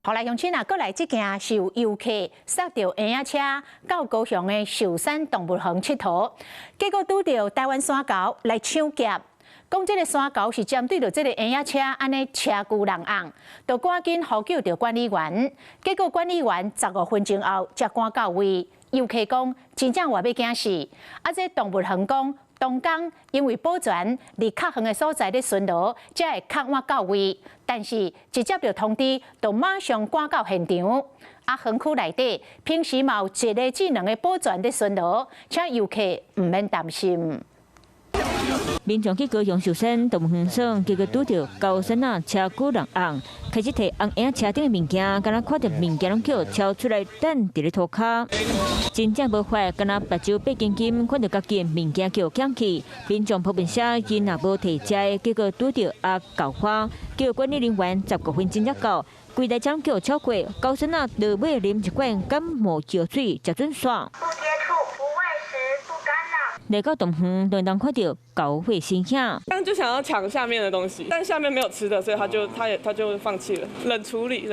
后来乡亲啊，过来这件是有游客塞到婴仔车到高雄的寿山动物园佚佗，结果拄到台湾山猴来抢劫。讲这个山猴是针对着这个婴仔车安尼车旧人红，就赶紧呼救着管理员。结果管理员15分钟后才赶到位。游客讲，真正话要惊死。啊，这动物园讲。东港因为保全离较远的所在咧巡逻，才会较晚到位。但是一接到通知，就马上赶到现场。啊，园区内底平时嘛有一个智能的保全咧巡逻，请游客唔免担心。民众去高雄寿山动物园耍，结果拄到高山啊车旧人红，开始摕红影车顶的物件，敢若看到物件拢叫超出来等伫咧涂骹。真正无法，敢若目睭白金金，看到家己物件叫捡去。民众普遍写因也无摕食，结果拄到啊搞花，叫管理人员15分钟才到。规台将叫超过，高山啊落尾啉一罐感冒药水才准爽。不接触，不喂食，不干扰。来到动物园，当看到狗会心响。刚就想要抢下面的东西，但下面没有吃的，所以他就放弃了，冷处理。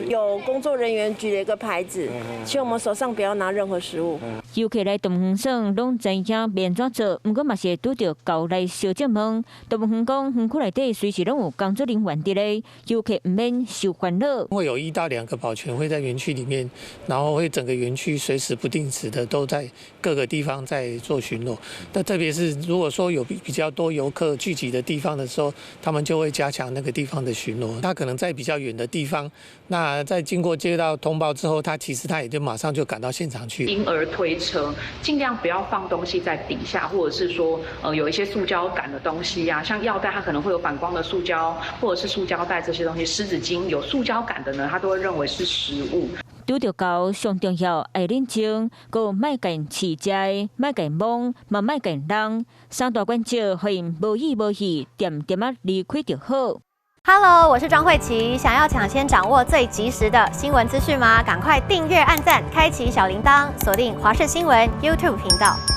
有工作人员举了一个牌子，请我们手上不要拿任何食物。游客来动物园耍，拢知影免怎做，不过嘛是拄到狗来小质问。动物园讲，园区内底随时拢有工作人员伫咧，游客唔免受烦恼。会有1到2个保全会在园区里面，然后会整个园区随时不定时的都在各个地方在做巡逻。那特别是如果说有比较多游客聚集的地方的时候，他们就会加强那个地方的巡逻。他可能在比较远的地方，那在经过接到通报之后，他也就马上就赶到现场去。婴儿推车，尽量不要放东西在底下，或者是说有一些塑胶感的东西啊，像药袋它可能会有反光的塑胶，或者是塑胶袋这些东西，湿纸巾有塑胶感的呢，他都会认为是食物。拄到狗上重要爱冷静，佮莫甲因饲食，莫甲因摸，嘛莫甲因扔。3大关照，互因无意无意，点点啊离开就好。Hello， 我是庄慧琪。想要抢先掌握最及时的新闻资讯吗？赶快订阅、按赞、开启小铃铛，锁定华视新闻 YouTube 频道。